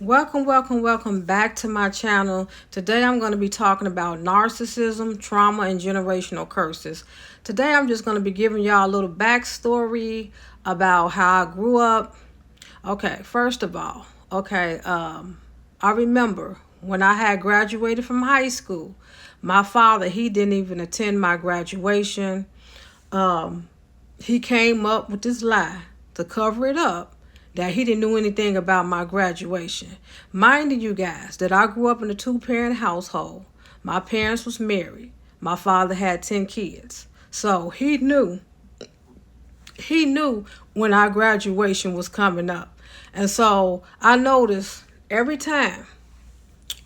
Welcome back to my channel. Today I'm going to be talking about narcissism, trauma, and generational curses. Today I'm just going to be giving y'all a little backstory about how I grew up. Okay, first of all, I remember when I had graduated from high school, my father, he didn't even attend my graduation. He came up with this lie to cover it up that he didn't know anything about my graduation. Minding you guys that I grew up in a two-parent household. My parents was married. My father had 10 kids. So he knew when our graduation was coming up. And so I noticed every time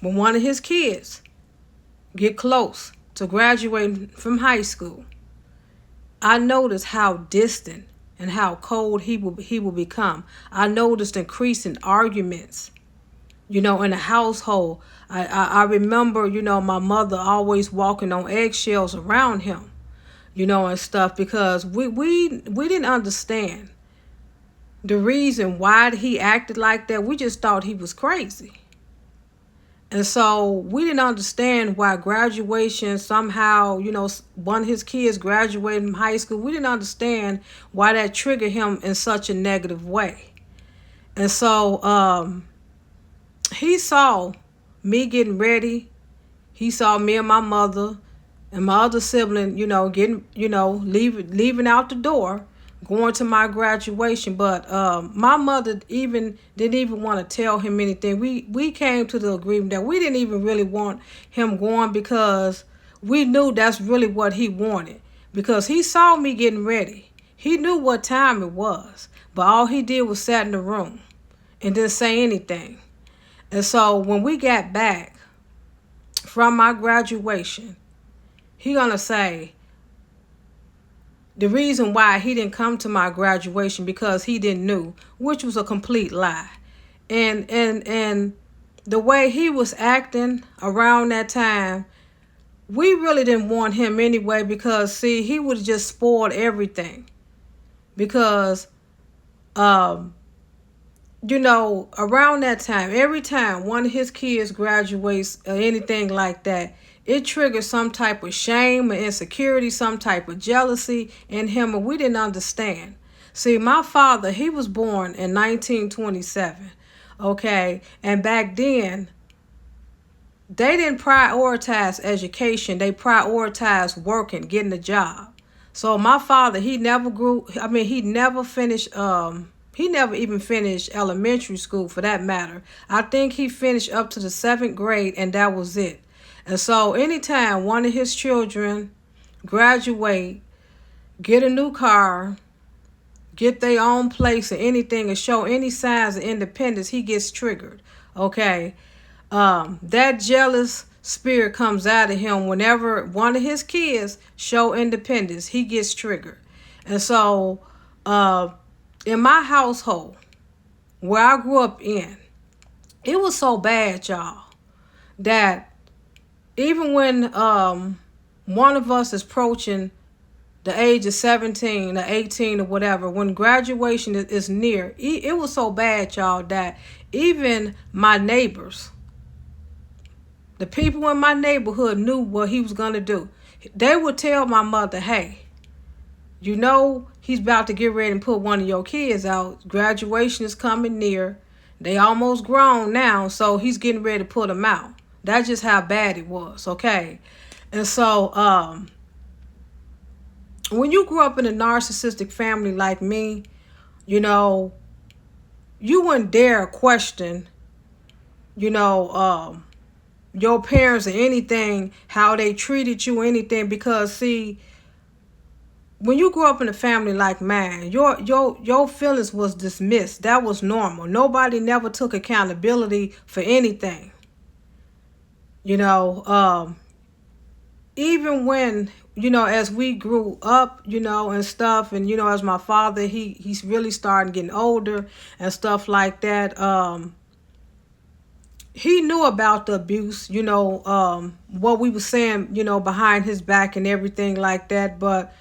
when one of his kids get close to graduating from high school, I noticed how distant and how cold he will become. I noticed increasing arguments, in the household. I remember, my mother always walking on eggshells around him, and stuff, because we didn't understand the reason why he acted like that. We just thought he was crazy. And so we didn't understand why graduation somehow, one of his kids graduated from high school. We didn't understand why that triggered him in such a negative way. And so he saw me getting ready. He saw me and my mother and my other sibling, getting, leaving out the door, going to my graduation. But my mother didn't even want to tell him anything. We came to the agreement that we didn't even really want him going, because we knew that's really what he wanted. Because he saw me getting ready. He knew what time it was. But all he did was sat in the room and didn't say anything. And so when we got back from my graduation, he gonna say the reason why he didn't come to my graduation because he didn't know, which was a complete lie. And the way he was acting around that time, we really didn't want him anyway, because see, he would have just spoiled everything. Because around that time, every time one of his kids graduates or anything like that, it triggers some type of shame or insecurity, some type of jealousy in him, and we didn't understand. See, my father, he was born in 1927, okay? And back then, they didn't prioritize education. They prioritized working, getting a job. So my father, he never finished, he never even finished elementary school, for that matter. I think he finished up to the 7th grade, and that was it. And so anytime one of his children graduate, get a new car, get their own place or anything, or show any signs of independence, he gets triggered, okay? That jealous spirit comes out of him whenever one of his kids show independence. He gets triggered. And so in my household, where I grew up in, it was so bad, y'all, that even when one of us is approaching the age of 17 or 18 or whatever, when graduation is near, it was so bad, y'all, that even my neighbors, the people in my neighborhood, knew what he was going to do. They would tell my mother, hey, he's about to get ready and put one of your kids out. Graduation is coming near. They almost grown now, so he's getting ready to put them out. That's just how bad it was, okay? And so when you grew up in a narcissistic family like me, you wouldn't dare question, your parents or anything, how they treated you or anything, because see, when you grew up in a family like mine, your feelings was dismissed. That was normal. Nobody never took accountability for anything. Even when, as we grew up, and stuff, and, as my father, he's really starting getting older and stuff like that, he knew about the abuse, what we were saying, behind his back and everything like that. But,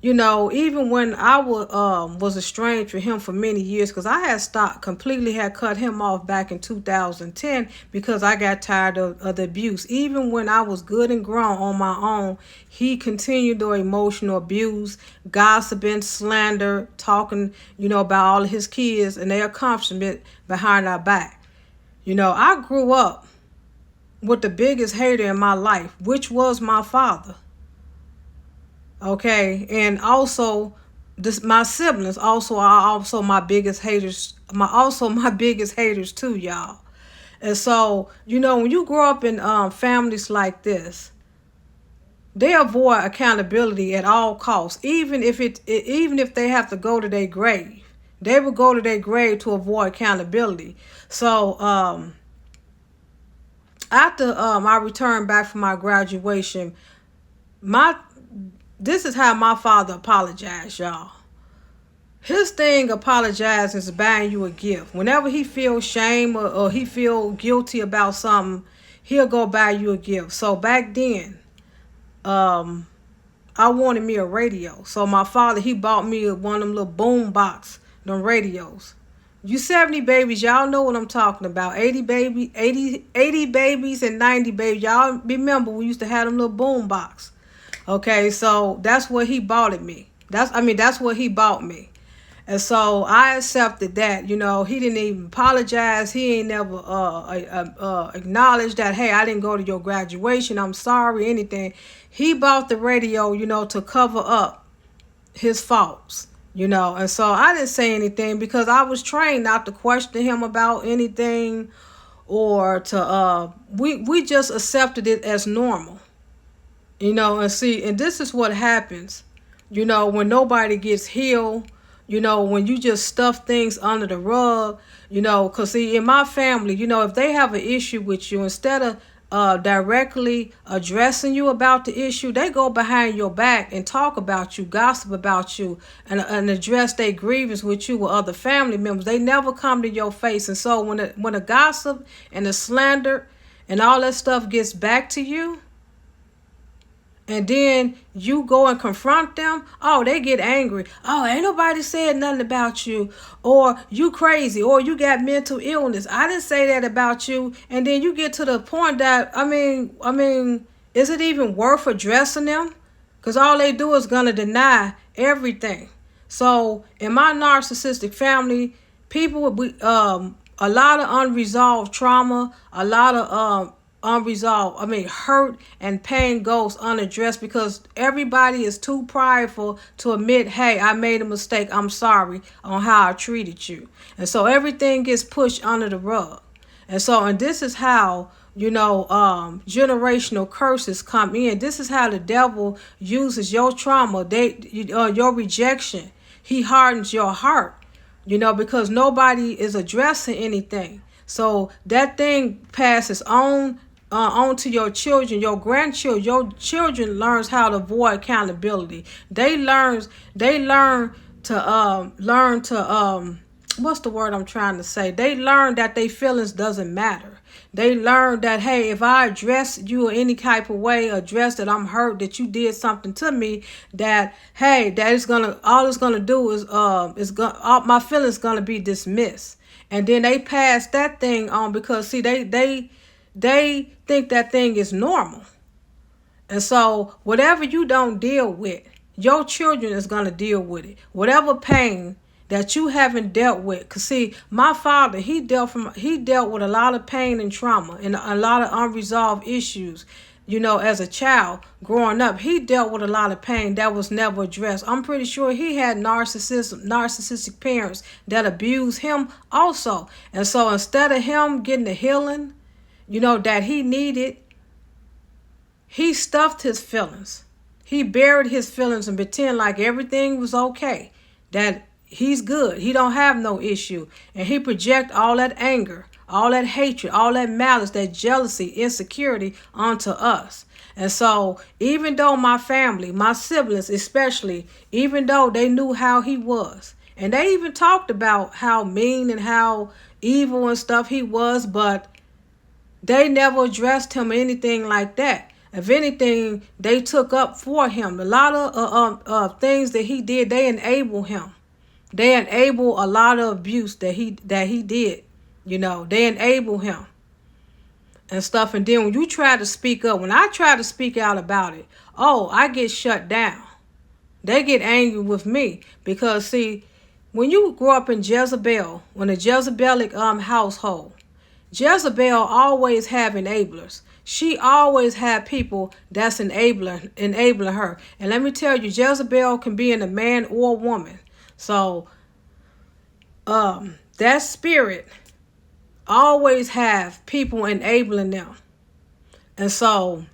even when I was estranged from him for many years, because I had completely had cut him off back in 2010 because I got tired of the abuse. Even when I was good and grown on my own, he continued the emotional abuse, gossiping, slander, talking, about all of his kids and their accomplishment behind our back. I grew up with the biggest hater in my life, which was my father. Okay, and also my siblings also are also my biggest haters. My biggest haters too, y'all. And so, when you grow up in families like this, they avoid accountability at all costs. Even if they have to go to their grave, they will go to their grave to avoid accountability. So after I returned back from my graduation, this is how my father apologized, y'all. His thing apologizing is buying you a gift. Whenever he feels shame or he feel guilty about something, he'll go buy you a gift. So back then, I wanted me a radio. So my father, he bought me one of them little boom box, them radios. You 70 babies, y'all know what I'm talking about. 80 babies and 90 babies. Y'all remember we used to have them little boom box. Okay, so that's what he bought me. That's what he bought me. And so I accepted that. He didn't even apologize. He ain't never acknowledged that, hey, I didn't go to your graduation. I'm sorry, anything. He bought the radio, to cover up his faults, And so I didn't say anything because I was trained not to question him about anything or to, we just accepted it as normal. And this is what happens, when nobody gets healed, when you just stuff things under the rug, because in my family, if they have an issue with you, instead of directly addressing you about the issue, they go behind your back and talk about you, gossip about you, and address their grievance with you with other family members. They never come to your face. And so when the gossip and the slander and all that stuff gets back to you, and then you go and confront them, oh, they get angry. Oh, ain't nobody said nothing about you. Or you crazy. Or you got mental illness. I didn't say that about you. And then you get to the point that, is it even worth addressing them? Because all they do is going to deny everything. So in my narcissistic family, people with a lot of unresolved trauma, a lot of hurt and pain goes unaddressed because everybody is too prideful to admit, hey, I made a mistake. I'm sorry on how I treated you. And so everything gets pushed under the rug. And this is how, generational curses come in. This is how the devil uses your trauma, your rejection. He hardens your heart, because nobody is addressing anything. So that thing passes on to your children, your grandchildren. Your children learns how to avoid accountability. They learn to what's the word I'm trying to say? They learn that their feelings doesn't matter. They learn that, hey, if I address you in any type of way, address that I'm hurt, that you did something to me, that, hey, that is all it's gonna do is my feelings gonna be dismissed. And then they pass that thing on because see they think that thing is normal. And so whatever you don't deal with, your children is going to deal with it. Whatever pain that you haven't dealt with. Because see, my father, he dealt with a lot of pain and trauma and a lot of unresolved issues. As a child growing up, he dealt with a lot of pain that was never addressed. I'm pretty sure he had narcissistic parents that abused him also. And so instead of him getting the healing, that he needed, he stuffed his feelings. He buried his feelings and pretend like everything was okay, that he's good. He don't have no issue. And he project all that anger, all that hatred, all that malice, that jealousy, insecurity onto us. And so even though my family, my siblings especially, even though they knew how he was, and they even talked about how mean and how evil and stuff he was, but they never addressed him or anything like that. If anything, they took up for him. A lot of things that he did, they enable him. They enable a lot of abuse that he did. They enable him and stuff. And then when you try to speak up, when I try to speak out about it, I get shut down. They get angry with me because, see, when you grow up in Jezebel, when a Jezebelic household, Jezebel always have enablers. She always had people that's enabling her. And let me tell you, Jezebel can be in a man or a woman. So that spirit always have people enabling them. And so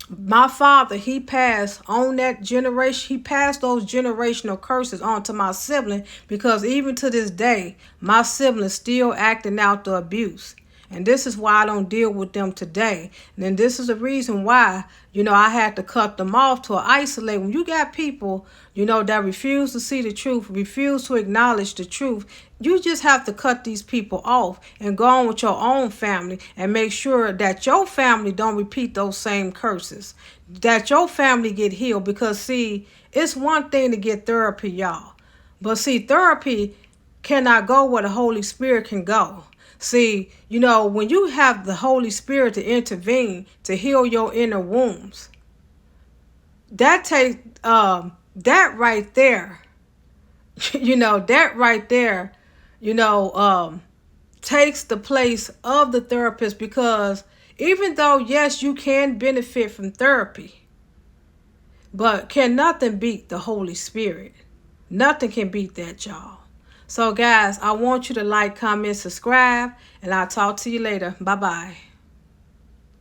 my father, he passed on that generation. He passed those generational curses on to my sibling, because even to this day, my siblings still acting out the abuse. And this is why I don't deal with them today. And then this is the reason why, I had to cut them off, to isolate. When you got people, that refuse to see the truth, refuse to acknowledge the truth, you just have to cut these people off and go on with your own family and make sure that your family don't repeat those same curses, that your family get healed. Because, see, it's one thing to get therapy, y'all. But, see, therapy cannot go where the Holy Spirit can go. See, when you have the Holy Spirit to intervene, to heal your inner wounds, that takes, that right there, takes the place of the therapist. Because even though, yes, you can benefit from therapy, but can nothing beat the Holy Spirit. Nothing can beat that, y'all. So, guys, I want you to like, comment, subscribe, and I'll talk to you later. Bye-bye.